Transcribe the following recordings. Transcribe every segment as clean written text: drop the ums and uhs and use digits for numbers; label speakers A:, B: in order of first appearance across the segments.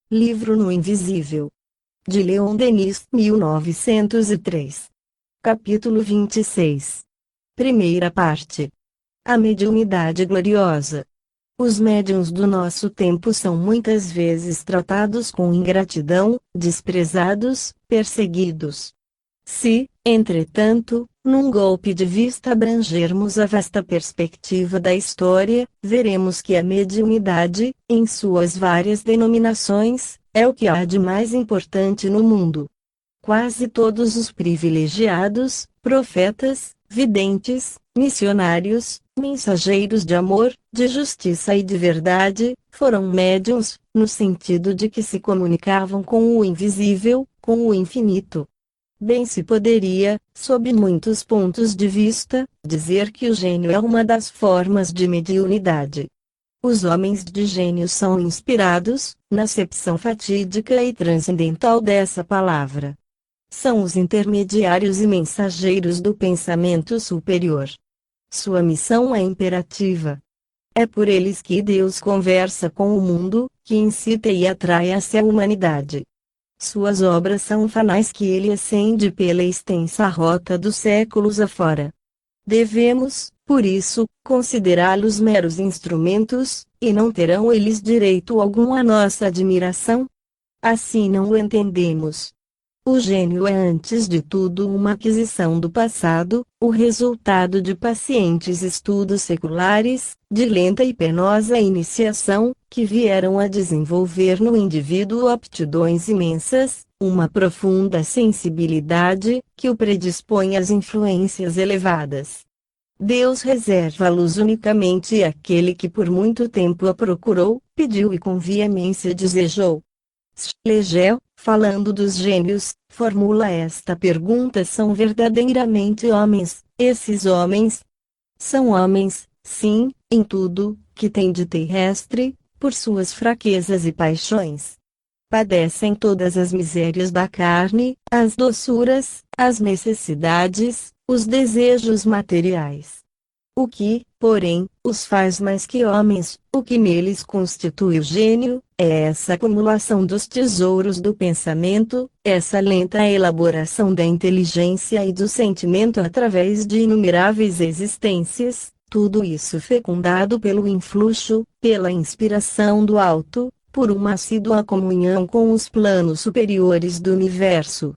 A: Livro no Invisível. De Leon Denis, 1903. Capítulo 26. Primeira parte. A mediunidade gloriosa. Os médiuns do nosso tempo são muitas vezes tratados com ingratidão, desprezados, perseguidos. Se, entretanto, num golpe de vista abrangermos a vasta perspectiva da história, veremos que a mediunidade, em suas várias denominações, é o que há de mais importante no mundo. Quase todos os privilegiados, profetas, videntes, missionários, mensageiros de amor, de justiça e de verdade, foram médiuns, no sentido de que se comunicavam com o invisível, com o infinito. Bem se poderia, sob muitos pontos de vista, dizer que o gênio é uma das formas de mediunidade. Os homens de gênio são inspirados, na acepção fatídica e transcendental dessa palavra. São os intermediários e mensageiros do pensamento superior. Sua missão é imperativa. É por eles que Deus conversa com o mundo, que incita e atrai a sua humanidade. Suas obras são fanais que ele acende pela extensa rota dos séculos afora. Devemos, por isso, considerá-los meros instrumentos, e não terão eles direito algum à nossa admiração? Assim não o entendemos. O gênio é antes de tudo uma aquisição do passado, o resultado de pacientes estudos seculares, de lenta e penosa iniciação, que vieram a desenvolver no indivíduo aptidões imensas, uma profunda sensibilidade, que o predispõe às influências elevadas. Deus reserva-los unicamente àquele que por muito tempo a procurou, pediu e com veemência desejou. Schlegel, falando dos gênios, formula esta pergunta: são verdadeiramente homens, esses homens? São homens, sim, em tudo, que têm de terrestre, por suas fraquezas e paixões. Padecem todas as misérias da carne, as doçuras, as necessidades, os desejos materiais. O que, porém, os faz mais que homens, o que neles constitui o gênio, é essa acumulação dos tesouros do pensamento, essa lenta elaboração da inteligência e do sentimento através de inumeráveis existências, tudo isso fecundado pelo influxo, pela inspiração do alto, por uma assídua comunhão com os planos superiores do universo.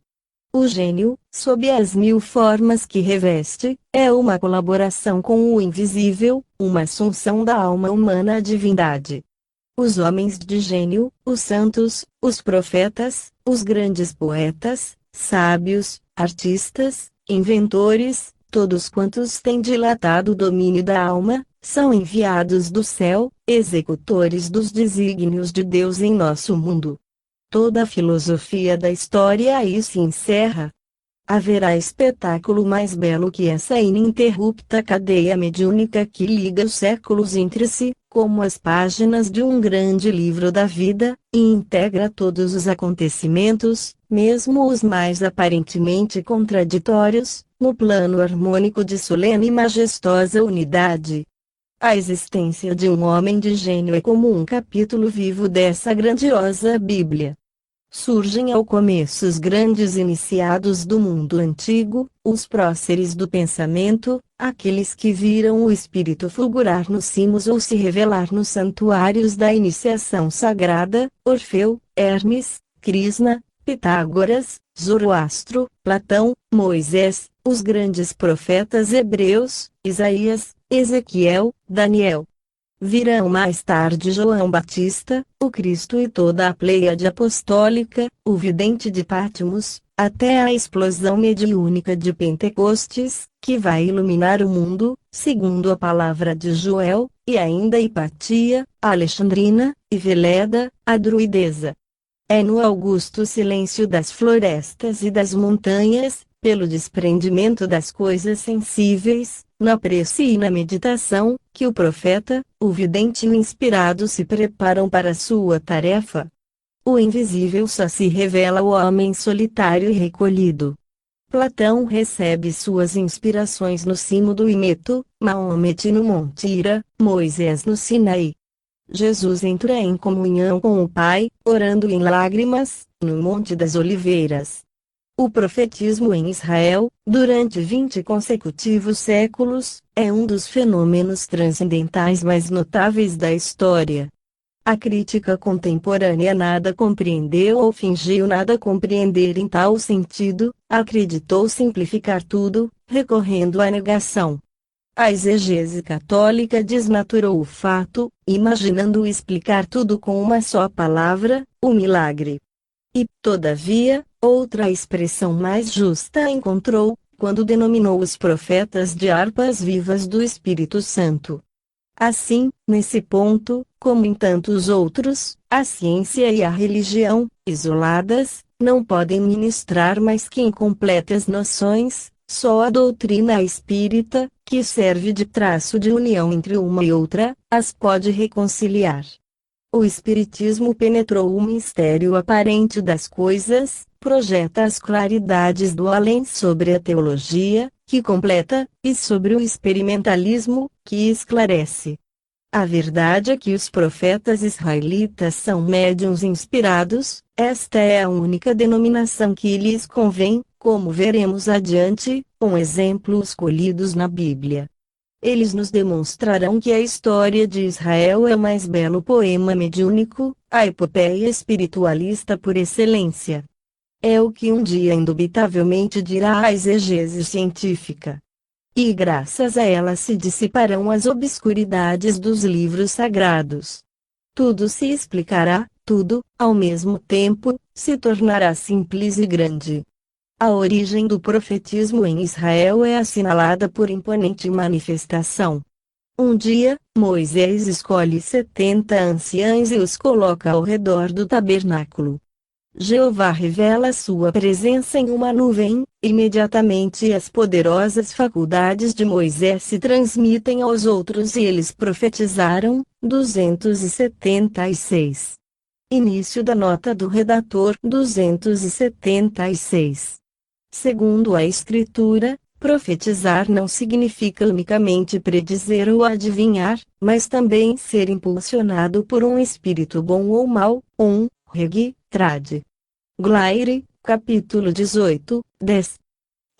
A: O gênio, sob as mil formas que reveste, é uma colaboração com o invisível, uma assunção da alma humana à divindade. Os homens de gênio, os santos, os profetas, os grandes poetas, sábios, artistas, inventores, todos quantos têm dilatado o domínio da alma, são enviados do céu, executores dos desígnios de Deus em nosso mundo. Toda a filosofia da história aí se encerra. Haverá espetáculo mais belo que essa ininterrupta cadeia mediúnica que liga os séculos entre si, como as páginas de um grande livro da vida, e integra todos os acontecimentos, mesmo os mais aparentemente contraditórios, no plano harmônico de solene e majestosa unidade. A existência de um homem de gênio é como um capítulo vivo dessa grandiosa Bíblia. Surgem ao começo os grandes iniciados do mundo antigo, os próceres do pensamento, aqueles que viram o espírito fulgurar nos cimos ou se revelar nos santuários da iniciação sagrada: Orfeu, Hermes, Krishna, Pitágoras, Zoroastro, Platão, Moisés, os grandes profetas hebreus, Isaías, Ezequiel, Daniel. Virão mais tarde João Batista, o Cristo e toda a pleiade apostólica, o vidente de Patmos, até a explosão mediúnica de Pentecostes, que vai iluminar o mundo, segundo a palavra de Joel, e ainda Hipatia, a Alexandrina, e Veleda, a druideza. É no augusto silêncio das florestas e das montanhas, pelo desprendimento das coisas sensíveis, na prece e na meditação, que o profeta, o vidente e o inspirado se preparam para sua tarefa. O invisível só se revela ao homem solitário e recolhido. Platão recebe suas inspirações no cimo do Imeto, Maomete no Monte Hira, Moisés no Sinaí. Jesus entra em comunhão com o Pai, orando em lágrimas, no Monte das Oliveiras. O profetismo em Israel, durante 20 consecutivos séculos, é um dos fenômenos transcendentais mais notáveis da história. A crítica contemporânea nada compreendeu ou fingiu nada compreender em tal sentido, acreditou simplificar tudo, recorrendo à negação. A exegese católica desnaturou o fato, imaginando explicar tudo com uma só palavra, o milagre. E, todavia, outra expressão mais justa encontrou, quando denominou os profetas de harpas vivas do Espírito Santo. Assim, nesse ponto, como em tantos outros, a ciência e a religião, isoladas, não podem ministrar mais que incompletas noções, só a doutrina espírita, que serve de traço de união entre uma e outra, as pode reconciliar. O Espiritismo penetrou o mistério aparente das coisas, projeta as claridades do além sobre a teologia, que completa, e sobre o experimentalismo, que esclarece. A verdade é que os profetas israelitas são médiuns inspirados, esta é a única denominação que lhes convém, como veremos adiante, com exemplos colhidos na Bíblia. Eles nos demonstrarão que a história de Israel é o mais belo poema mediúnico, a epopeia espiritualista por excelência. É o que um dia indubitavelmente dirá a exegese científica. E graças a ela se dissiparão as obscuridades dos livros sagrados. Tudo se explicará, tudo, ao mesmo tempo, se tornará simples e grande. A origem do profetismo em Israel é assinalada por imponente manifestação. Um dia, Moisés escolhe 70 anciães e os coloca ao redor do tabernáculo. Jeová revela sua presença em uma nuvem, imediatamente as poderosas faculdades de Moisés se transmitem aos outros e eles profetizaram. 276. Início da nota do redator. 276. Segundo a Escritura, profetizar não significa unicamente predizer ou adivinhar, mas também ser impulsionado por um espírito bom ou mau, Reg. Trad. Glaire, capítulo 18, 10.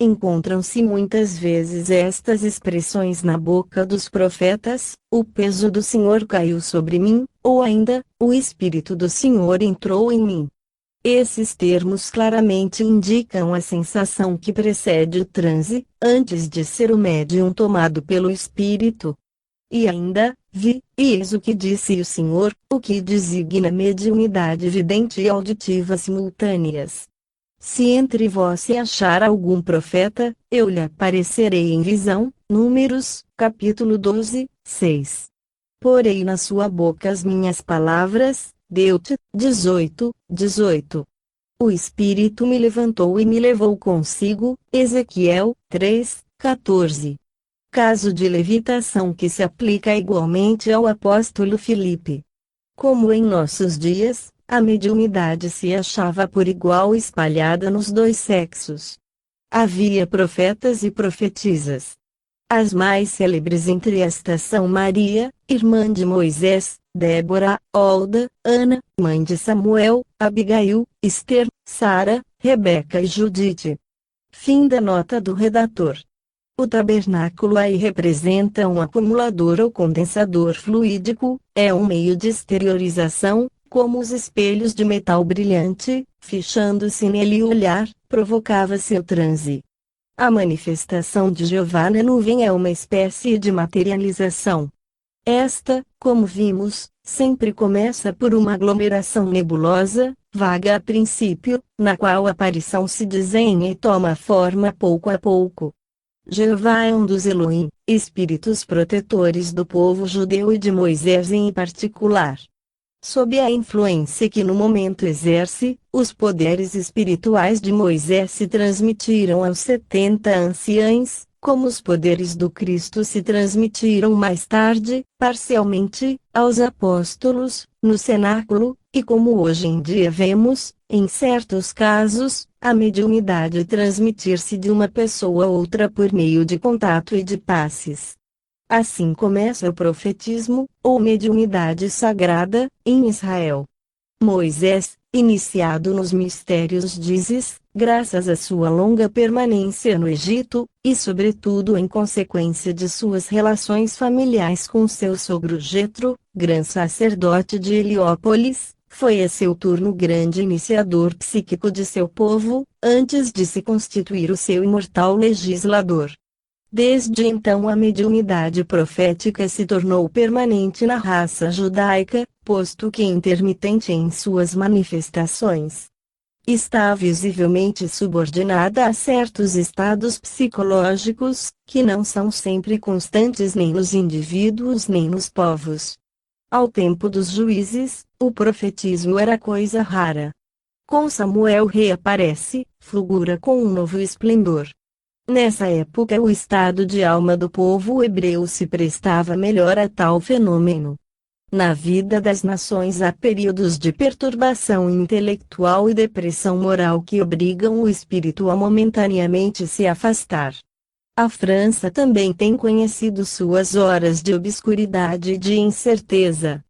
A: Encontram-se muitas vezes estas expressões na boca dos profetas: o peso do Senhor caiu sobre mim, ou ainda, o Espírito do Senhor entrou em mim. Esses termos claramente indicam a sensação que precede o transe, antes de ser o médium tomado pelo Espírito. E ainda, vi, e eis o que disse o Senhor, o que designa mediunidade vidente e auditiva simultâneas. Se entre vós se achar algum profeta, eu lhe aparecerei em visão. Números, capítulo 12, 6. Porei na sua boca as minhas palavras. Deut. 18, 18. O Espírito me levantou e me levou consigo. Ezequiel 3, 14. Caso de levitação que se aplica igualmente ao apóstolo Filipe. Como em nossos dias, a mediunidade se achava por igual espalhada nos dois sexos. Havia profetas e profetisas. As mais célebres entre estas são Maria, irmã de Moisés, Débora, Olda, Ana, mãe de Samuel, Abigail, Esther, Sara, Rebeca e Judite. Fim da nota do redator. O tabernáculo aí representa um acumulador ou condensador fluídico, é um meio de exteriorização, como os espelhos de metal brilhante, fixando-se nele o olhar, provocava-se o transe. A manifestação de Jeová na nuvem é uma espécie de materialização. Esta, como vimos, sempre começa por uma aglomeração nebulosa, vaga a princípio, na qual a aparição se desenha e toma forma pouco a pouco. Jeová é um dos Elohim, espíritos protetores do povo judeu e de Moisés em particular. Sob a influência que no momento exerce, os poderes espirituais de Moisés se transmitiram aos 70 anciães, como os poderes do Cristo se transmitiram mais tarde, parcialmente, aos apóstolos, no cenáculo, e como hoje em dia vemos, em certos casos, a mediunidade transmitir-se de uma pessoa a outra por meio de contato e de passes. Assim começa o profetismo, ou mediunidade sagrada, em Israel. Moisés, iniciado nos mistérios de graças à sua longa permanência no Egito, e sobretudo em consequência de suas relações familiares com seu sogro Jetro, grande sacerdote de Heliópolis, foi a seu turno grande iniciador psíquico de seu povo, antes de se constituir o seu imortal legislador. Desde então a mediunidade profética se tornou permanente na raça judaica, posto que intermitente em suas manifestações. Está visivelmente subordinada a certos estados psicológicos, que não são sempre constantes nem nos indivíduos nem nos povos. Ao tempo dos juízes, o profetismo era coisa rara. Com Samuel reaparece, fulgura com um novo esplendor. Nessa época o estado de alma do povo hebreu se prestava melhor a tal fenômeno. Na vida das nações há períodos de perturbação intelectual e depressão moral que obrigam o espírito a momentaneamente se afastar. A França também tem conhecido suas horas de obscuridade e de incerteza.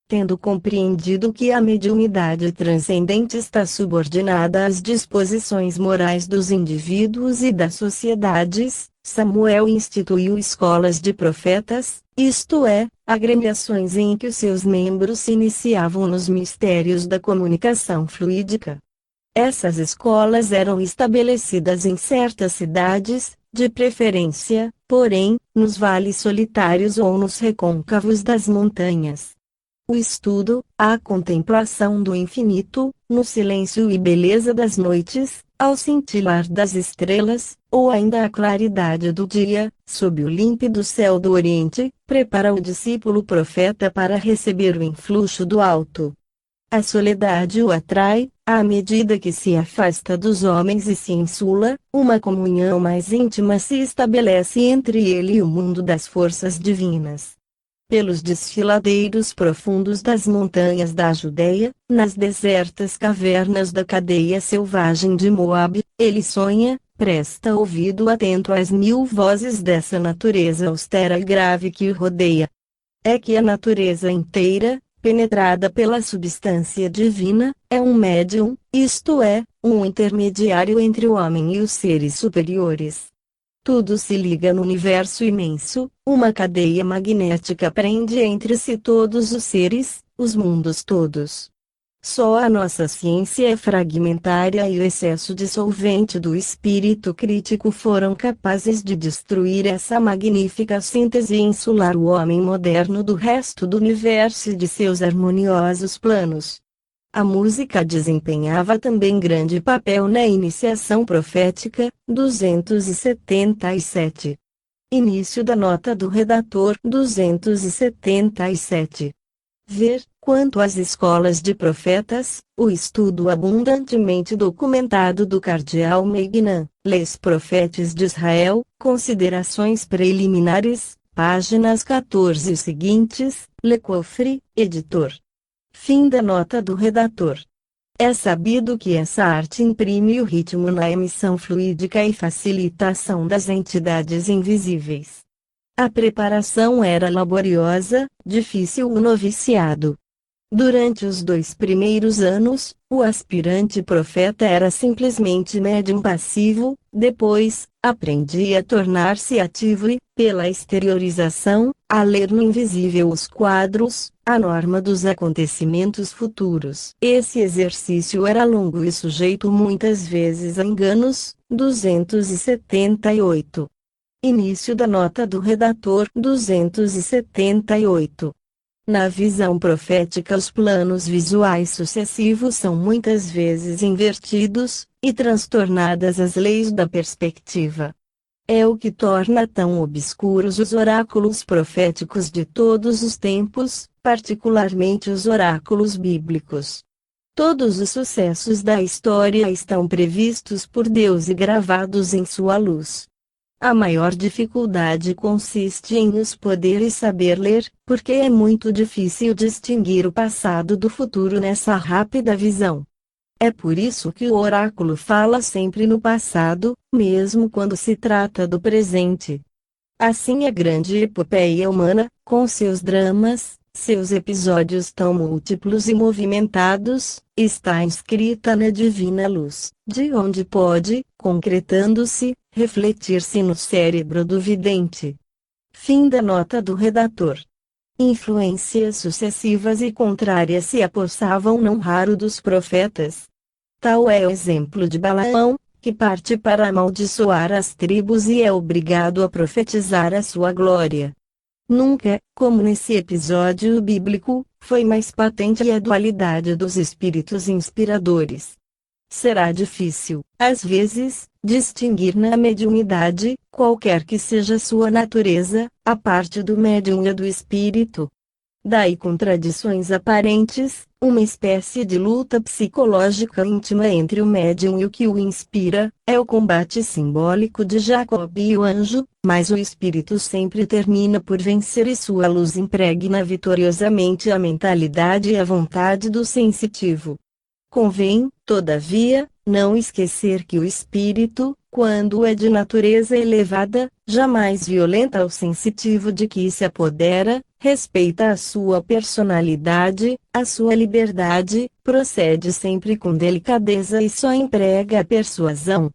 A: Tendo compreendido que a mediunidade transcendente está subordinada às disposições morais dos indivíduos e das sociedades, Samuel instituiu escolas de profetas, isto é, agremiações em que os seus membros se iniciavam nos mistérios da comunicação fluídica. Essas escolas eram estabelecidas em certas cidades, de preferência, porém, nos vales solitários ou nos recôncavos das montanhas. O estudo, a contemplação do infinito, no silêncio e beleza das noites, ao cintilar das estrelas, ou ainda à claridade do dia, sob o límpido céu do Oriente, prepara o discípulo profeta para receber o influxo do alto. A soledade o atrai, à medida que se afasta dos homens e se insula, uma comunhão mais íntima se estabelece entre ele e o mundo das forças divinas. Pelos desfiladeiros profundos das montanhas da Judeia, nas desertas cavernas da cadeia selvagem de Moabe, ele sonha, presta ouvido atento às mil vozes dessa natureza austera e grave que o rodeia. É que a natureza inteira, penetrada pela substância divina, é um médium, isto é, um intermediário entre o homem e os seres superiores. Tudo se liga no universo imenso, uma cadeia magnética prende entre si todos os seres, os mundos todos. Só a nossa ciência é fragmentária e o excesso dissolvente do espírito crítico foram capazes de destruir essa magnífica síntese e insular o homem moderno do resto do universo e de seus harmoniosos planos. A música desempenhava também grande papel na iniciação profética, 277. Início da nota do redator, 277. Ver, quanto às escolas de profetas, o estudo abundantemente documentado do cardeal Meignán, Les Prophètes de Israel, considerações preliminares, páginas 14 e seguintes, Le Coffre, editor. Fim da nota do redator. É sabido que essa arte imprime o ritmo na emissão fluídica e facilita a ação das entidades invisíveis. A preparação era laboriosa, difícil o noviciado. Durante os 2 primeiros anos, o aspirante profeta era simplesmente médium passivo, depois, aprendia a tornar-se ativo e, pela exteriorização, a ler no invisível os quadros, a norma dos acontecimentos futuros. Esse exercício era longo e sujeito muitas vezes a enganos. 278. Início da nota do redator, 278. Na visão profética os planos visuais sucessivos são muitas vezes invertidos, e transtornadas as leis da perspectiva. É o que torna tão obscuros os oráculos proféticos de todos os tempos, particularmente os oráculos bíblicos. Todos os sucessos da história estão previstos por Deus e gravados em sua luz. A maior dificuldade consiste em os poder e saber ler, porque é muito difícil distinguir o passado do futuro nessa rápida visão. É por isso que o oráculo fala sempre no passado, mesmo quando se trata do presente. Assim a grande epopeia humana, com seus dramas, seus episódios tão múltiplos e movimentados, está inscrita na divina luz, de onde pode, concretando-se, refletir-se no cérebro do vidente. Fim da nota do redator. Influências sucessivas e contrárias se apossavam não raro dos profetas. Tal é o exemplo de Balaão, que parte para amaldiçoar as tribos e é obrigado a profetizar a sua glória. Nunca, como nesse episódio bíblico, foi mais patente a dualidade dos espíritos inspiradores. Será difícil, às vezes, distinguir na mediunidade, qualquer que seja sua natureza, a parte do médium e a do espírito. Daí contradições aparentes, uma espécie de luta psicológica íntima entre o médium e o que o inspira, é o combate simbólico de Jacob e o anjo, mas o espírito sempre termina por vencer e sua luz impregna vitoriosamente a mentalidade e a vontade do sensitivo. Convém, todavia, não esquecer que o espírito, quando é de natureza elevada, jamais violenta o sensitivo de que se apodera, respeita a sua personalidade, a sua liberdade, procede sempre com delicadeza e só emprega a persuasão.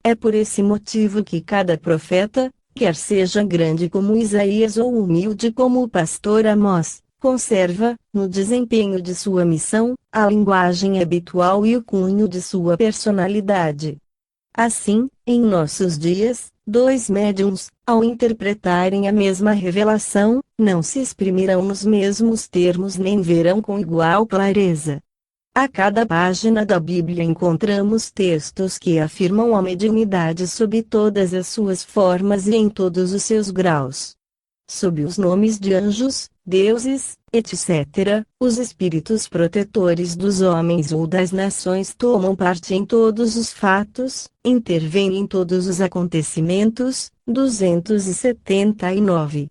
A: É por esse motivo que cada profeta, quer seja grande como Isaías ou humilde como o pastor Amós, conserva, no desempenho de sua missão, a linguagem habitual e o cunho de sua personalidade. Assim, em nossos dias, dois médiuns, ao interpretarem a mesma revelação, não se exprimirão nos mesmos termos nem verão com igual clareza. A cada página da Bíblia encontramos textos que afirmam a mediunidade sob todas as suas formas e em todos os seus graus. Sob os nomes de anjos, deuses, etc., os espíritos protetores dos homens ou das nações tomam parte em todos os fatos, intervêm em todos os acontecimentos. 279.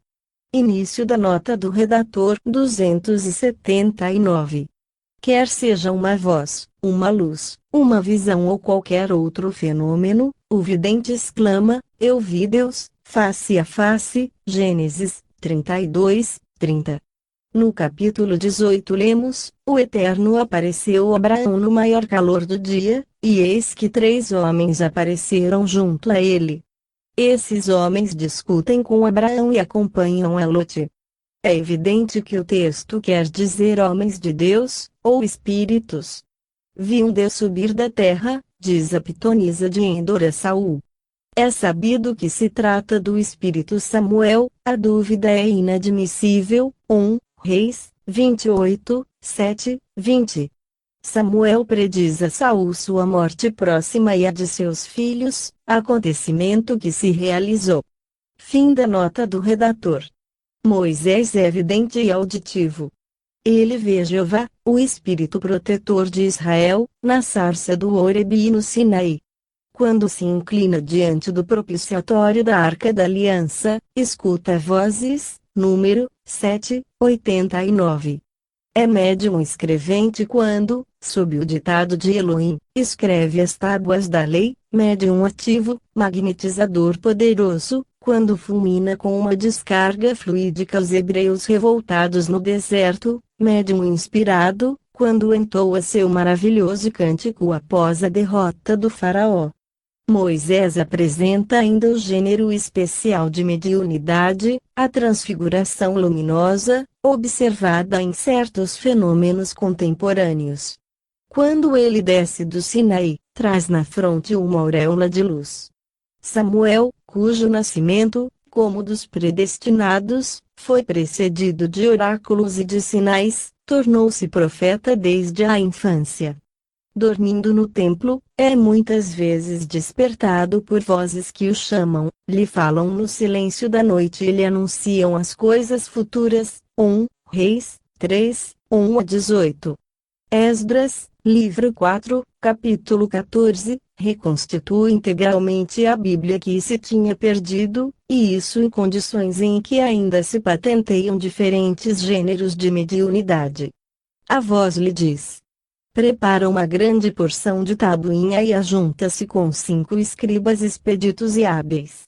A: Início da nota do redator. 279. Quer seja uma voz, uma luz, uma visão ou qualquer outro fenômeno, o vidente exclama: eu vi Deus, face a face. Gênesis 32, 30. No capítulo 18 lemos: o Eterno apareceu a Abraão no maior calor do dia, e eis que 3 homens apareceram junto a ele. Esses homens discutem com Abraão e acompanham a Lote. É evidente que o texto quer dizer homens de Deus, ou espíritos. Vi um Deus subir da terra, diz a pitonisa de Endor a Saul. É sabido que se trata do espírito Samuel, a dúvida é inadmissível. 1 Reis 28, 7, 20. Samuel prediz a Saul sua morte próxima e a de seus filhos, acontecimento que se realizou. Fim da nota do redator. Moisés é evidente e auditivo. Ele vê Jeová, o Espírito protetor de Israel, na sarça do Horebe e no Sinai. Quando se inclina diante do propiciatório da Arca da Aliança, escuta vozes. Número 789. É médium escrevente quando, sob o ditado de Elohim, escreve as tábuas da lei. Médium ativo, magnetizador poderoso, quando fulmina com uma descarga fluídica os hebreus revoltados no deserto. Médium inspirado, quando entoa seu maravilhoso cântico após a derrota do faraó. Moisés apresenta ainda o gênero especial de mediunidade, a transfiguração luminosa, observada em certos fenômenos contemporâneos. Quando ele desce do Sinai, traz na fronte uma auréola de luz. Samuel, cujo nascimento, como dos predestinados, foi precedido de oráculos e de sinais, tornou-se profeta desde a infância. Dormindo no templo, é muitas vezes despertado por vozes que o chamam, lhe falam no silêncio da noite e lhe anunciam as coisas futuras. 1 Reis 3, 1 a 18. Esdras, livro 4, capítulo 14, reconstitui integralmente a Bíblia que se tinha perdido, e isso em condições em que ainda se patenteiam diferentes gêneros de mediunidade. A voz lhe diz: prepara uma grande porção de tabuinha e ajunta-se com 5 escribas expeditos e hábeis.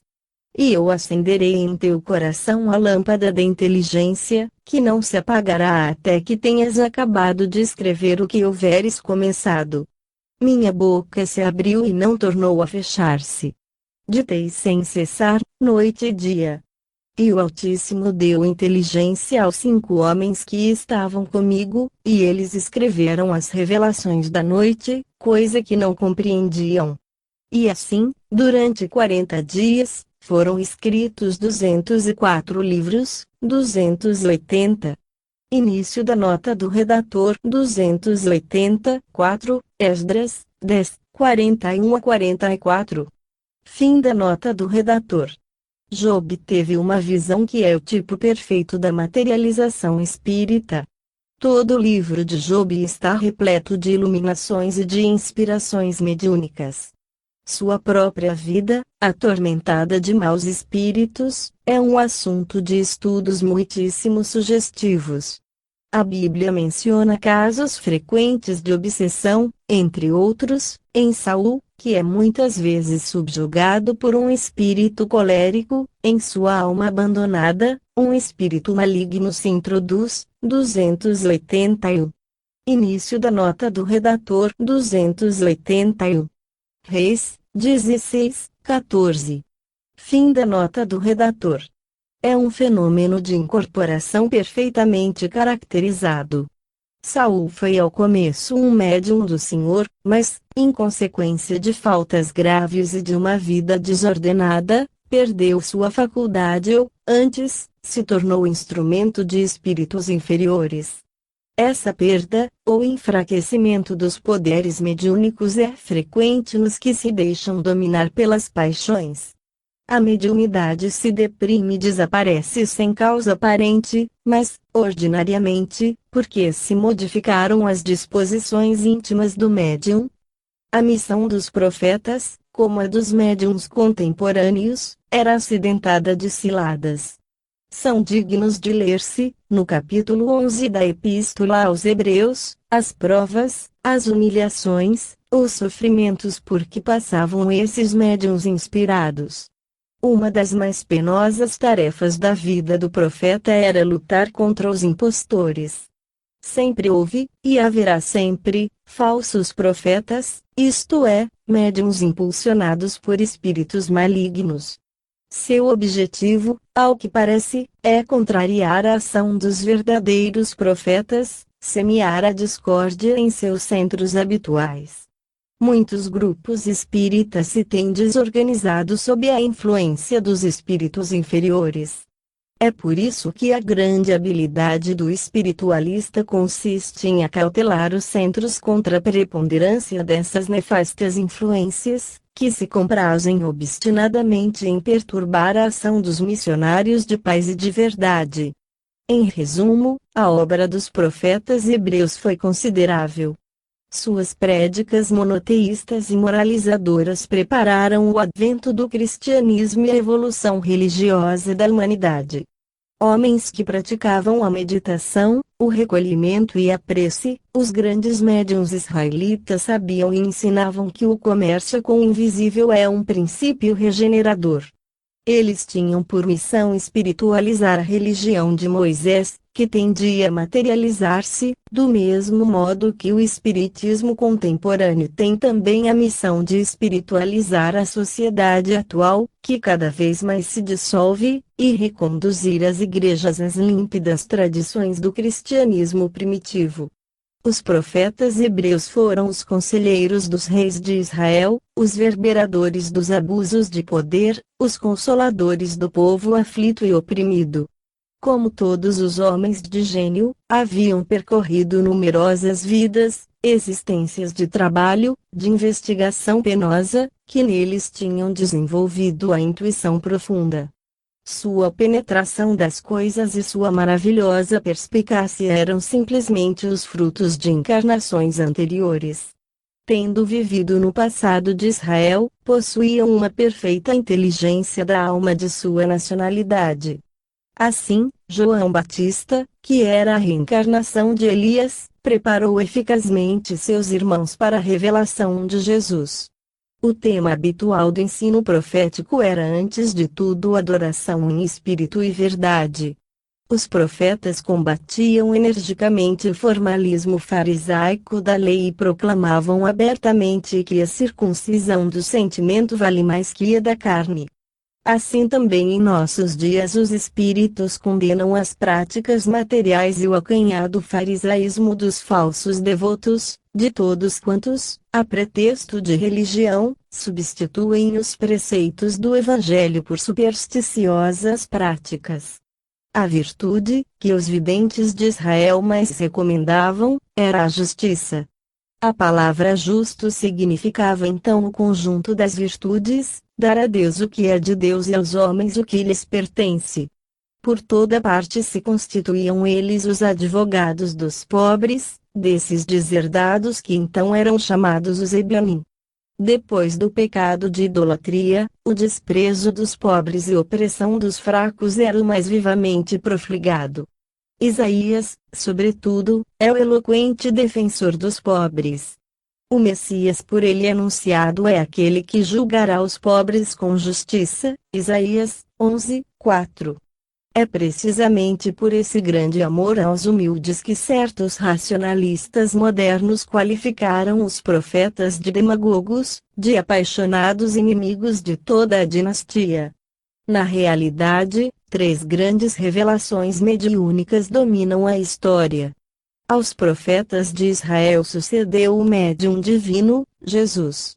A: E eu acenderei em teu coração a lâmpada da inteligência, que não se apagará até que tenhas acabado de escrever o que houveres começado. Minha boca se abriu e não tornou a fechar-se. Ditei sem cessar, noite e dia. E o Altíssimo deu inteligência aos 5 homens que estavam comigo, e eles escreveram as revelações da noite, coisa que não compreendiam. E assim, durante 40 dias, foram escritos 204 livros, 280. Início da nota do redator 284, Esdras, 10, 41 a 44. Fim da nota do redator. Job teve uma visão que é o tipo perfeito da materialização espírita. Todo o livro de Job está repleto de iluminações e de inspirações mediúnicas. Sua própria vida, atormentada de maus espíritos, é um assunto de estudos muitíssimo sugestivos. A Bíblia menciona casos frequentes de obsessão, entre outros, em Saul, que é muitas vezes subjugado por um espírito colérico, em sua alma abandonada, um espírito maligno se introduz. 281. Início da nota do redator 281. Reis, 16, 14. Fim da nota do redator. É um fenômeno de incorporação perfeitamente caracterizado. Saul foi ao começo um médium do Senhor, mas, em consequência de faltas graves e de uma vida desordenada, perdeu sua faculdade ou, antes, se tornou instrumento de espíritos inferiores. Essa perda, ou enfraquecimento dos poderes mediúnicos é frequente nos que se deixam dominar pelas paixões. A mediunidade se deprime e desaparece sem causa aparente, mas, ordinariamente, porque se modificaram as disposições íntimas do médium. A missão dos profetas, como a dos médiuns contemporâneos, era acidentada de ciladas. São dignos de ler-se, no capítulo 11 da Epístola aos Hebreus, as provas, as humilhações, os sofrimentos por que passavam esses médiuns inspirados. Uma das mais penosas tarefas da vida do profeta era lutar contra os impostores. Sempre houve, e haverá sempre, falsos profetas, isto é, médiuns impulsionados por espíritos malignos. Seu objetivo, ao que parece, é contrariar a ação dos verdadeiros profetas, semear a discórdia em seus centros habituais. Muitos grupos espíritas se têm desorganizado sob a influência dos espíritos inferiores. É por isso que a grande habilidade do espiritualista consiste em acautelar os centros contra a preponderância dessas nefastas influências, que se comprazem obstinadamente em perturbar a ação dos missionários de paz e de verdade. Em resumo, a obra dos profetas hebreus foi considerável. Suas prédicas monoteístas e moralizadoras prepararam o advento do cristianismo e a evolução religiosa da humanidade. Homens que praticavam a meditação, o recolhimento e a prece, os grandes médiuns israelitas sabiam e ensinavam que o comércio com o invisível é um princípio regenerador. Eles tinham por missão espiritualizar a religião de Moisés, que tendia a materializar-se, do mesmo modo que o espiritismo contemporâneo tem também a missão de espiritualizar a sociedade atual, que cada vez mais se dissolve, e reconduzir as igrejas às límpidas tradições do cristianismo primitivo. Os profetas hebreus foram os conselheiros dos reis de Israel, os verberadores dos abusos de poder, os consoladores do povo aflito e oprimido. Como todos os homens de gênio, haviam percorrido numerosas vidas, existências de trabalho, de investigação penosa, que neles tinham desenvolvido a intuição profunda. Sua penetração das coisas e sua maravilhosa perspicácia eram simplesmente os frutos de encarnações anteriores. Tendo vivido no passado de Israel, possuíam uma perfeita inteligência da alma de sua nacionalidade. Assim, João Batista, que era a reencarnação de Elias, preparou eficazmente seus irmãos para a revelação de Jesus. O tema habitual do ensino profético era antes de tudo adoração em espírito e verdade. Os profetas combatiam energicamente o formalismo farisaico da lei e proclamavam abertamente que a circuncisão do sentimento vale mais que a da carne. Assim também em nossos dias os espíritos condenam as práticas materiais e o acanhado farisaísmo dos falsos devotos, de todos quantos, a pretexto de religião, substituem os preceitos do Evangelho por supersticiosas práticas. A virtude, que os videntes de Israel mais recomendavam, era a justiça. A palavra justo significava então o conjunto das virtudes, dar a Deus o que é de Deus e aos homens o que lhes pertence. Por toda parte se constituíam eles os advogados dos pobres, desses deserdados que então eram chamados os Ebianim. Depois do pecado de idolatria, o desprezo dos pobres e opressão dos fracos era o mais vivamente profligado. Isaías, sobretudo, é o eloquente defensor dos pobres. O Messias por ele anunciado é aquele que julgará os pobres com justiça, Isaías 11:4. É precisamente por esse grande amor aos humildes que certos racionalistas modernos qualificaram os profetas de demagogos, de apaixonados inimigos de toda a dinastia. Na realidade, três grandes revelações mediúnicas dominam a história. Aos profetas de Israel sucedeu o médium divino, Jesus.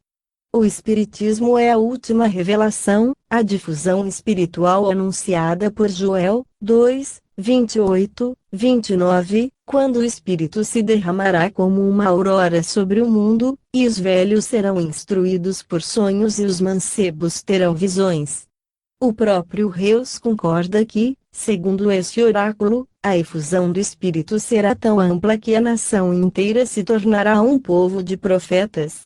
A: O Espiritismo é a última revelação, a difusão espiritual anunciada por Joel 2:28-29, quando o Espírito se derramará como uma aurora sobre o mundo, e os velhos serão instruídos por sonhos e os mancebos terão visões. O próprio Reus concorda que, segundo esse oráculo, a efusão do Espírito será tão ampla que a nação inteira se tornará um povo de profetas.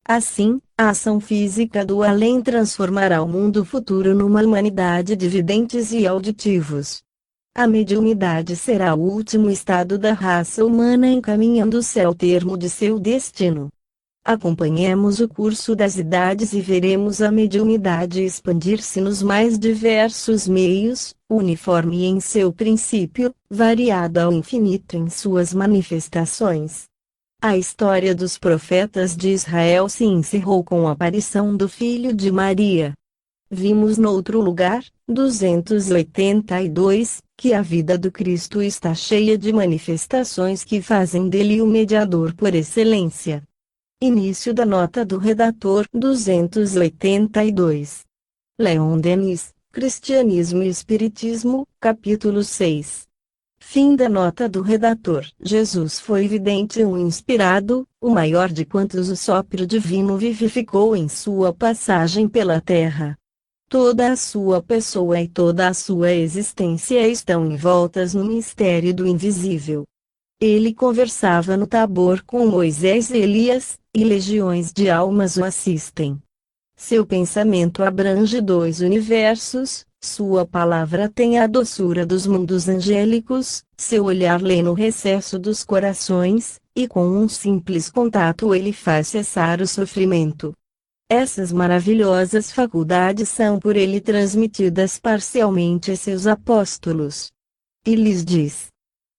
A: Assim, a ação física do além transformará o mundo futuro numa humanidade de videntes e auditivos. A mediunidade será o último estado da raça humana encaminhando-se ao termo de seu destino. Acompanhemos o curso das idades e veremos a mediunidade expandir-se nos mais diversos meios, uniforme em seu princípio, variada ao infinito em suas manifestações. A história dos profetas de Israel se encerrou com a aparição do Filho de Maria. Vimos noutro lugar, 282, que a vida do Cristo está cheia de manifestações que fazem dele o mediador por excelência. Início da nota do redator 282. Leon Denis, Cristianismo e Espiritismo, capítulo 6. Fim da nota do redator. Jesus foi vidente um inspirado, o maior de quantos o sopro divino vivificou em sua passagem pela terra. Toda a sua pessoa e toda a sua existência estão envoltas no mistério do invisível. Ele conversava no Tabor com Moisés e Elias, e legiões de almas o assistem. Seu pensamento abrange dois universos, sua palavra tem a doçura dos mundos angélicos, seu olhar lê no recesso dos corações, e com um simples contato ele faz cessar o sofrimento. Essas maravilhosas faculdades são por ele transmitidas parcialmente a seus apóstolos. E lhes diz: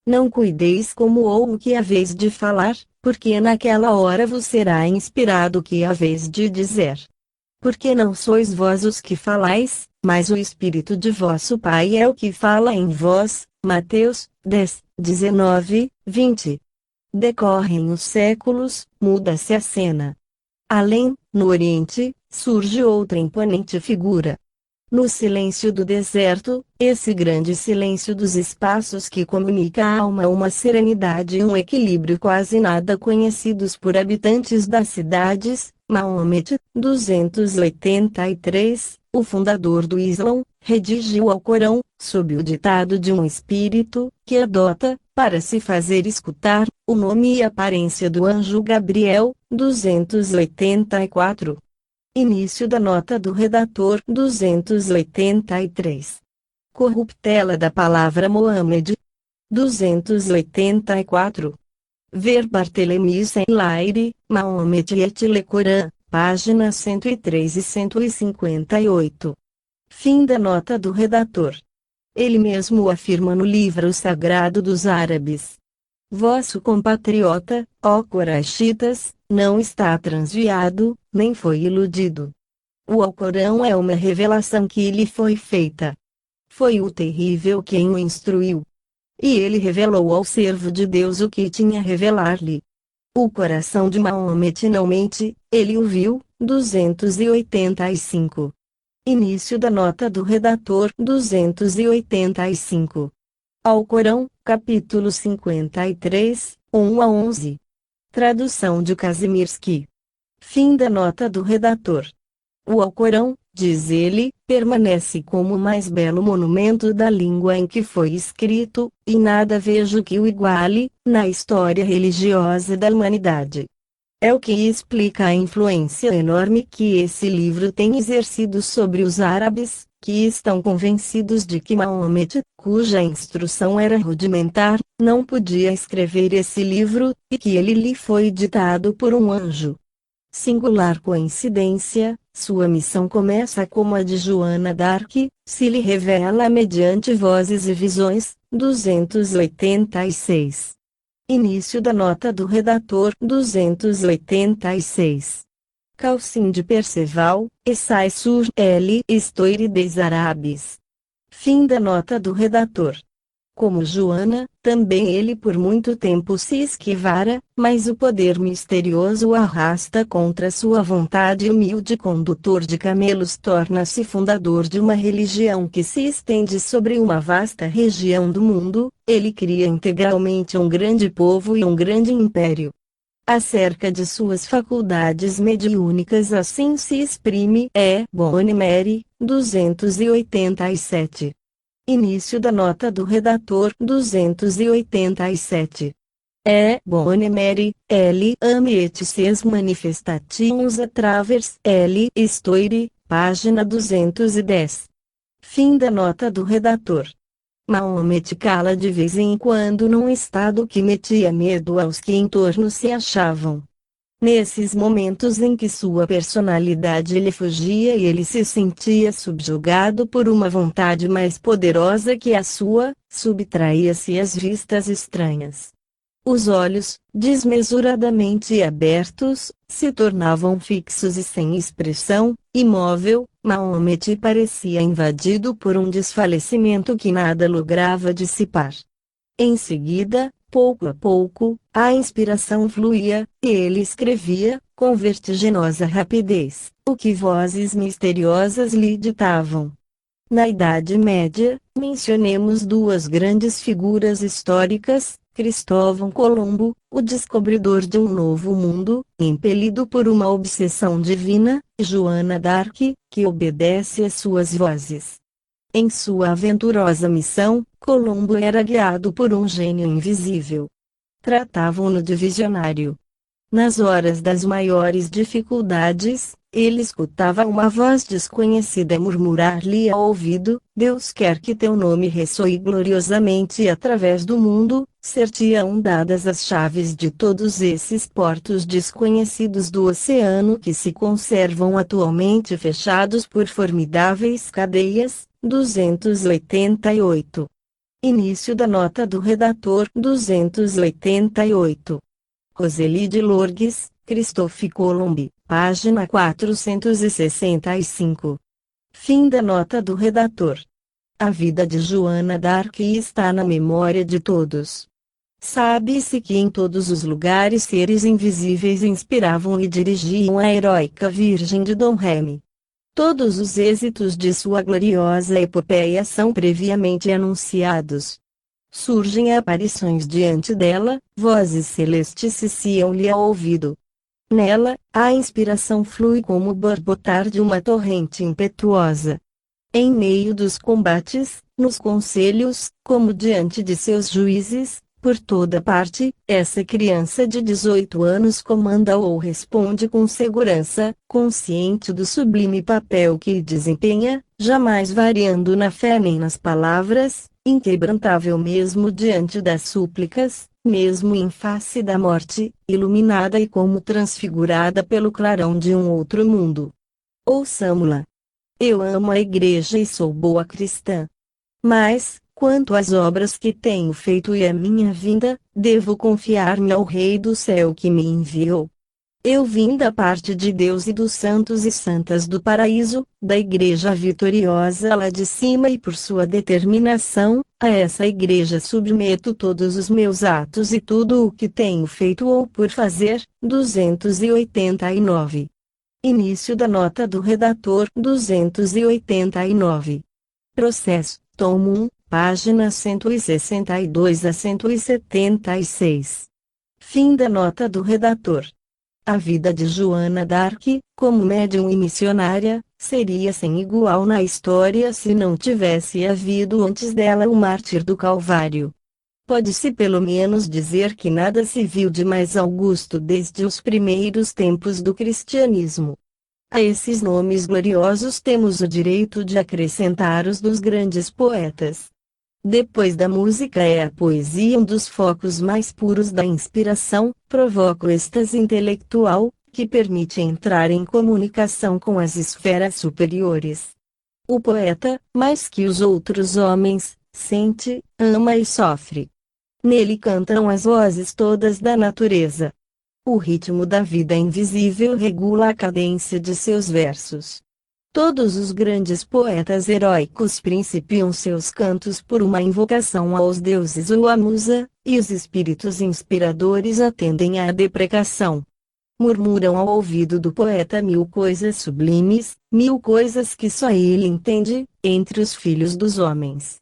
A: não cuideis como ou o que haveis de falar, porque naquela hora vos será inspirado o que haveis de dizer. Porque não sois vós os que falais, mas o Espírito de vosso Pai é o que fala em vós. Mateus 10:19-20. Decorrem os séculos, muda-se a cena. Além, no Oriente, surge outra imponente figura. No silêncio do deserto, esse grande silêncio dos espaços que comunica à alma uma serenidade e um equilíbrio quase nada conhecidos por habitantes das cidades, Mahomet, 283, o fundador do Islã, redigiu ao Corão, sob o ditado de um espírito, que adota, para se fazer escutar, o nome e aparência do anjo Gabriel, 284. Início da nota do redator 283. Corruptela da palavra Mohamed. 284. Ver Barthélemy Saint-Laire, Mahomet et le Coran, páginas 103 e 158. Fim da nota do redator. Ele mesmo afirma no livro sagrado dos árabes: vosso compatriota, ó Quraishitas, não está transviado, nem foi iludido. O Alcorão é uma revelação que lhe foi feita. Foi o terrível quem o instruiu. E ele revelou ao servo de Deus o que tinha a revelar-lhe. O coração de Maomete não mente, ele o viu. 285. Início da nota do redator. 285. Alcorão, capítulo 53, 1 a 11. Tradução de Kazimierski. Fim da nota do redator. O Alcorão, diz ele, permanece como o mais belo monumento da língua em que foi escrito, e nada vejo que o iguale, na história religiosa da humanidade. É o que explica a influência enorme que esse livro tem exercido sobre os árabes, que estão convencidos de que Maomete, cuja instrução era rudimentar, não podia escrever esse livro, e que ele lhe foi ditado por um anjo. Singular coincidência, sua missão começa como a de Joana d'Arc, se lhe revela mediante vozes e visões. 286. Início da nota do redator. 286. Calcim de Perceval, Essai sur L. Histoire des Arabes. Fim da nota do redator. Como Joana, também ele por muito tempo se esquivara, mas o poder misterioso o arrasta contra sua vontade e humilde condutor de camelos torna-se fundador de uma religião que se estende sobre uma vasta região do mundo. Ele cria integralmente um grande povo e um grande império. Acerca de suas faculdades mediúnicas assim se exprime Bonnemere, 287. Início da nota do redator. 287. Bonnemere, L. Amiet ses manifestations à travers L. Histoire, página 210. Fim da nota do redator. Maomete cala de vez em quando num estado que metia medo aos que em torno se achavam. Nesses momentos em que sua personalidade lhe fugia e ele se sentia subjugado por uma vontade mais poderosa que a sua, subtraía-se às vistas estranhas. Os olhos, desmesuradamente abertos, se tornavam fixos e sem expressão, imóvel. Maomete parecia invadido por um desfalecimento que nada lograva dissipar. Em seguida, pouco a pouco, a inspiração fluía, e ele escrevia, com vertiginosa rapidez, o que vozes misteriosas lhe ditavam. Na Idade Média, mencionemos duas grandes figuras históricas: Cristóvão Colombo, o descobridor de um novo mundo, impelido por uma obsessão divina, e Joana d'Arc, que obedece às suas vozes. Em sua aventurosa missão, Colombo era guiado por um gênio invisível. Tratavam-no de visionário. Nas horas das maiores dificuldades, ele escutava uma voz desconhecida murmurar-lhe ao ouvido: Deus quer que teu nome ressoe gloriosamente através do mundo. Ser-te-ão dadas as chaves de todos esses portos desconhecidos do oceano que se conservam atualmente fechados por formidáveis cadeias. 288. Início da nota do redator. 288. Roseli de Lourdes, Christophe Colomb, página 465. Fim da nota do redator. A vida de Joana d'Arc está na memória de todos. Sabe-se que em todos os lugares seres invisíveis inspiravam e dirigiam a heróica Virgem de Domremy. Todos os êxitos de sua gloriosa epopeia são previamente anunciados. Surgem aparições diante dela, vozes celestes ciciam-lhe ao ouvido. Nela, a inspiração flui como o borbotar de uma torrente impetuosa. Em meio dos combates, nos conselhos, como diante de seus juízes, por toda parte, essa criança de 18 anos comanda ou responde com segurança, consciente do sublime papel que desempenha, jamais variando na fé nem nas palavras, inquebrantável mesmo diante das súplicas, mesmo em face da morte, iluminada e como transfigurada pelo clarão de um outro mundo. Ouçamo-la. Eu amo a igreja e sou boa cristã. Mas, quanto às obras que tenho feito e à minha vinda, devo confiar-me ao Rei do céu que me enviou. Eu vim da parte de Deus e dos santos e santas do paraíso, da igreja vitoriosa lá de cima, e por sua determinação, a essa igreja submeto todos os meus atos e tudo o que tenho feito ou por fazer. 289. Início da nota do redator. 289. Processo, tomo 1, páginas 162 a 176. Fim da nota do redator. A vida de Joana d'Arc, como médium e missionária, seria sem igual na história se não tivesse havido antes dela o mártir do Calvário. Pode-se pelo menos dizer que nada se viu de mais augusto desde os primeiros tempos do cristianismo. A esses nomes gloriosos temos o direito de acrescentar os dos grandes poetas. Depois da música é a poesia um dos focos mais puros da inspiração, provoca o êxtase intelectual, que permite entrar em comunicação com as esferas superiores. O poeta, mais que os outros homens, sente, ama e sofre. Nele cantam as vozes todas da natureza. O ritmo da vida invisível regula a cadência de seus versos. Todos os grandes poetas heróicos principiam seus cantos por uma invocação aos deuses ou à musa, e os espíritos inspiradores atendem à deprecação. Murmuram ao ouvido do poeta mil coisas sublimes, mil coisas que só ele entende, entre os filhos dos homens.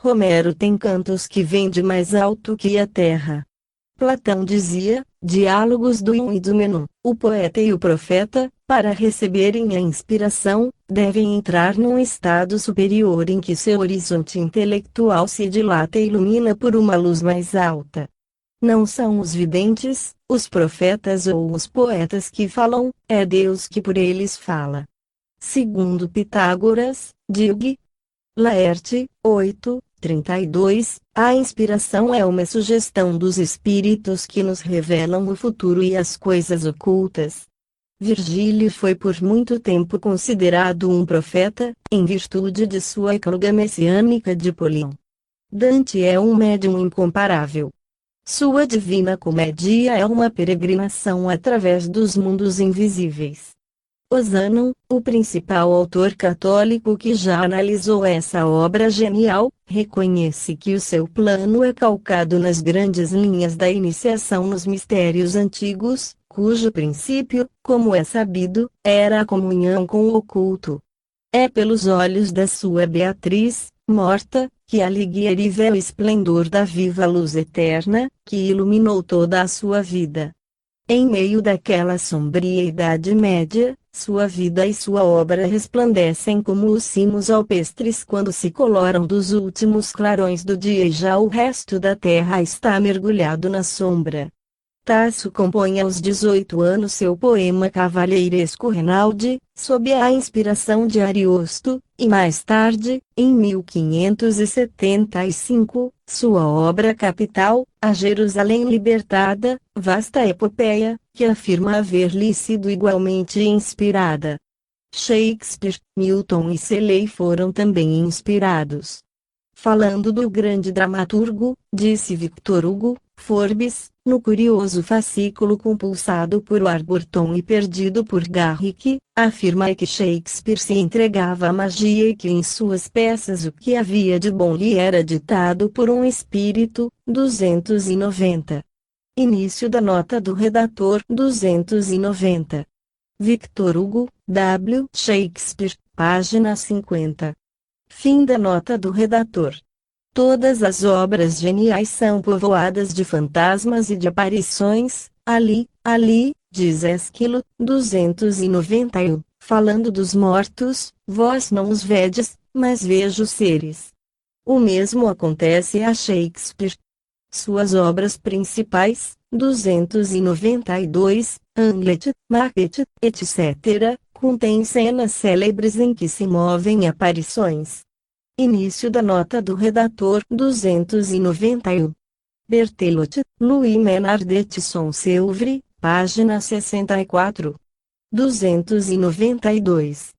A: Homero tem cantos que vêm de mais alto que a terra. Platão dizia, diálogos do Ion e do Menon, o poeta e o profeta, para receberem a inspiração, devem entrar num estado superior em que seu horizonte intelectual se dilata e ilumina por uma luz mais alta. Não são os videntes, os profetas ou os poetas que falam, é Deus que por eles fala. Segundo Pitágoras, Diog. Laerte, 8, 32, a inspiração é uma sugestão dos espíritos que nos revelam o futuro e as coisas ocultas. Virgílio foi por muito tempo considerado um profeta, em virtude de sua ecloga messiânica de Polion. Dante é um médium incomparável. Sua Divina Comédia é uma peregrinação através dos mundos invisíveis. Ozano, o principal autor católico que já analisou essa obra genial, reconhece que o seu plano é calcado nas grandes linhas da iniciação nos mistérios antigos, cujo princípio, como é sabido, era a comunhão com o oculto. É pelos olhos da sua Beatriz, morta, que a liguia e vê o esplendor da viva luz eterna, que iluminou toda a sua vida. Em meio daquela sombria Idade Média, sua vida e sua obra resplandecem como os cimos alpestres quando se coloram dos últimos clarões do dia e já o resto da terra está mergulhado na sombra. Tasso compõe aos 18 anos seu poema cavalheiresco Renaldi, sob a inspiração de Ariosto, e mais tarde, em 1575, sua obra capital, A Jerusalém Libertada, vasta epopeia, que afirma haver-lhe sido igualmente inspirada. Shakespeare, Milton e Shelley foram também inspirados. Falando do grande dramaturgo, disse Victor Hugo, Forbes, no curioso fascículo compulsado por Warburton e perdido por Garrick, afirma que Shakespeare se entregava à magia e que em suas peças o que havia de bom lhe era ditado por um espírito. 290. Início da nota do redator. 290. Victor Hugo, W. Shakespeare, página 50. Fim da nota do redator. Todas as obras geniais são povoadas de fantasmas e de aparições. Ali, diz Esquilo, 291, falando dos mortos, vós não os vedes, mas vejo seres. O mesmo acontece a Shakespeare. Suas obras principais, 292, Hamlet, Macbeth, etc., contêm cenas célebres em que se movem aparições. Início da nota do redator. 291. Berthelot, Louis Menard de Tisson-Silvre, página 64. 292.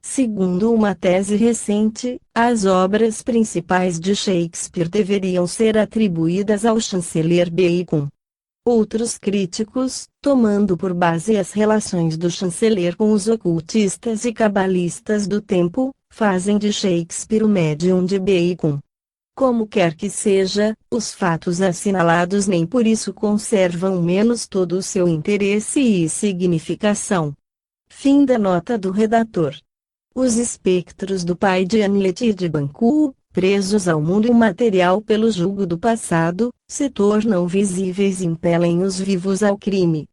A: Segundo uma tese recente, as obras principais de Shakespeare deveriam ser atribuídas ao chanceler Bacon. Outros críticos, tomando por base as relações do chanceler com os ocultistas e cabalistas do tempo, fazem de Shakespeare o médium de Bacon. Como quer que seja, os fatos assinalados nem por isso conservam menos todo o seu interesse e significação. Fim da nota do redator. Os espectros do pai de Hamlet e de Banquo, presos ao mundo material pelo jugo do passado, se tornam visíveis e impelem os vivos ao crime.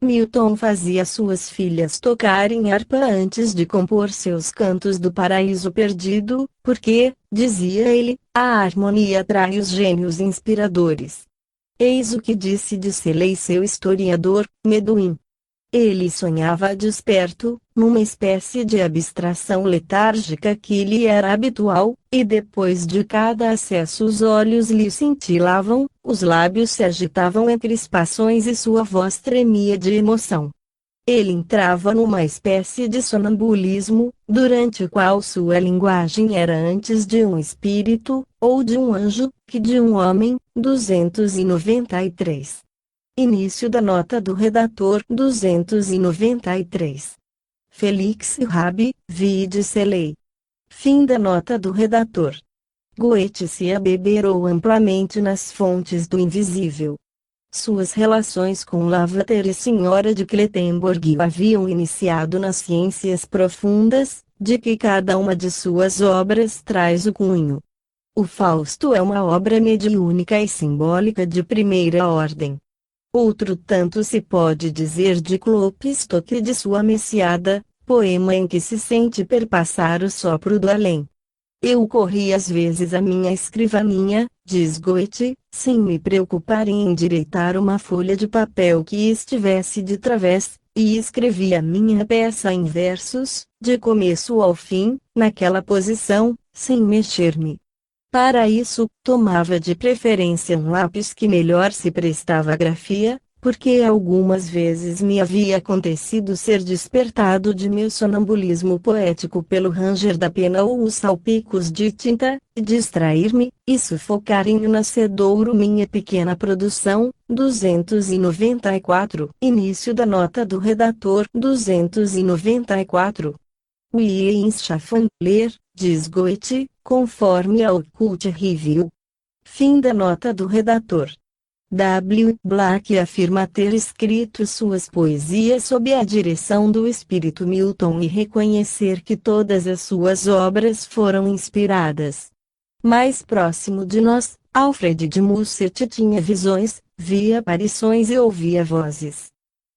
A: Milton fazia suas filhas tocarem harpa antes de compor seus cantos do paraíso perdido, porque, dizia ele, a harmonia atrai os gênios inspiradores. Eis o que disse de Shelley seu historiador, Medwin. Ele sonhava desperto, numa espécie de abstração letárgica que lhe era habitual, e depois de cada acesso os olhos lhe cintilavam, os lábios se agitavam em crispações e sua voz tremia de emoção. Ele entrava numa espécie de sonambulismo, durante o qual sua linguagem era antes de um espírito, ou de um anjo, que de um homem. 293. Início da nota do redator. 293. Felix Rabi, vide Shelley. Fim da nota do redator. Goethe se abeberou amplamente nas fontes do invisível. Suas relações com Lavater e Senhora de Clettenburg o haviam iniciado nas ciências profundas, de que cada uma de suas obras traz o cunho. O Fausto é uma obra mediúnica e simbólica de primeira ordem. Outro tanto se pode dizer de Klopstock e de sua Messiada, poema em que se sente perpassar o sopro do além. Eu corri às vezes à minha escrivaninha, diz Goethe, sem me preocupar em endireitar uma folha de papel que estivesse de través, e escrevi a minha peça em versos, de começo ao fim, naquela posição, sem mexer-me. Para isso, tomava de preferência um lápis que melhor se prestava à grafia, porque algumas vezes me havia acontecido ser despertado de meu sonambulismo poético pelo ranger da pena ou os salpicos de tinta, e distrair-me, e sufocar em um nascedouro minha pequena produção. 294. Início da nota do redator. 294. Wienschaffen, ler, diz Goethe, conforme a Occult Review. Fim da nota do redator. W. Black afirma ter escrito suas poesias sob a direção do espírito Milton e reconhecer que todas as suas obras foram inspiradas. Mais próximo de nós, Alfred de Musset tinha visões, via aparições e ouvia vozes.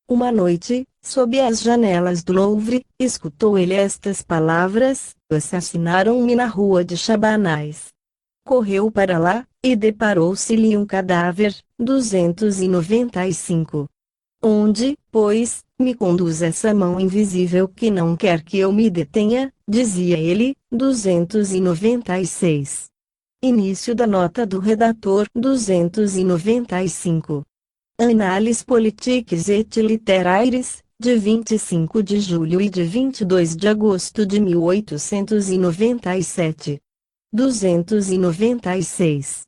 A: Uma noite, sob as janelas do Louvre, escutou ele estas palavras: assassinaram-me na rua de Chabanais. Correu para lá, e deparou-se-lhe um cadáver. 295. Onde, pois, me conduz essa mão invisível que não quer que eu me detenha, dizia ele. 296. Início da nota do redator. 295. Annales politiques et littéraires, de 25 de julho e de 22 de agosto de 1897. 296.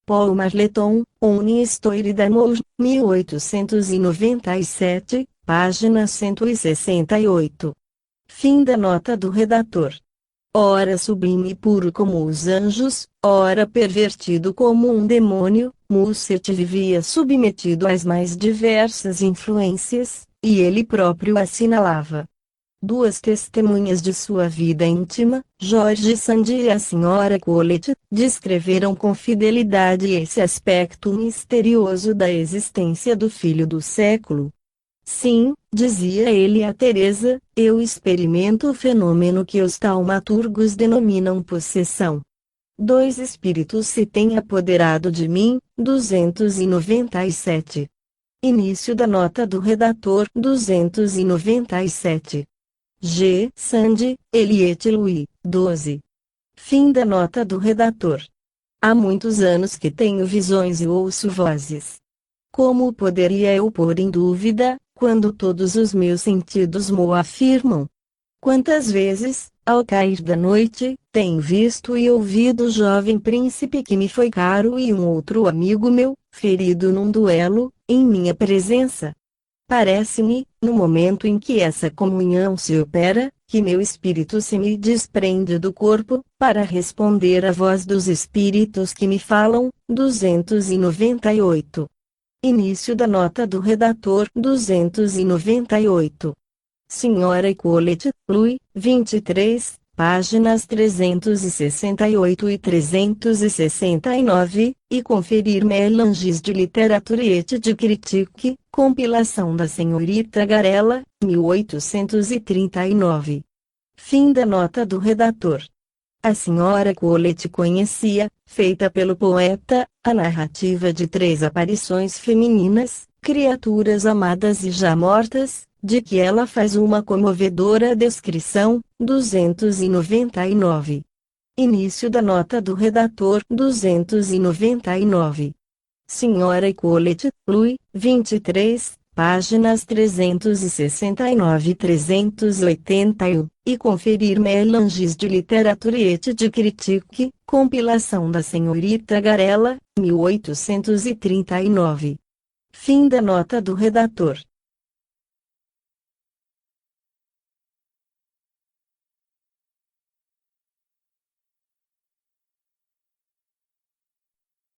A: Paul Marleton, Une histoire d'amour, 1897, página 168. Fim da nota do redator. Ora sublime e puro como os anjos, ora pervertido como um demônio, Musset vivia submetido às mais diversas influências, e ele próprio assinalava. Duas testemunhas de sua vida íntima, George Sand e a Sra. Collett, descreveram com fidelidade esse aspecto misterioso da existência do filho do século. Sim, dizia ele a Teresa, eu experimento o fenômeno que os taumaturgos denominam possessão. Dois espíritos se têm apoderado de mim. 297. Início da nota do redator. 297. G. Sand, Eliette Louis, 12. Fim da nota do redator. Há muitos anos que tenho visões e ouço vozes. Como poderia eu pôr em dúvida, quando todos os meus sentidos mo afirmam? Quantas vezes, ao cair da noite, tenho visto e ouvido o jovem príncipe que me foi caro e um outro amigo meu, ferido num duelo, em minha presença. Parece-me, no momento em que essa comunhão se opera, que meu espírito se me desprende do corpo, para responder à voz dos espíritos que me falam. 298. Início da nota do redator. 298. Senhora Colette, Louis, 23, páginas 368 e 369, e conferir Mélanges de Literature et de Critique, compilação da Senhorita Garella, 1839. Fim da nota do redator. A senhora Colette conhecia, feita pelo poeta, a narrativa de 3 aparições femininas, criaturas amadas e já mortas, de que ela faz uma comovedora descrição. 299. Início da nota do redator. 299. Senhora Colette, Louis, 23, páginas 369 e 381, e conferir Mélanges de Literature et de Critique, compilação da Senhorita Garella, 1839. Fim da nota do redator.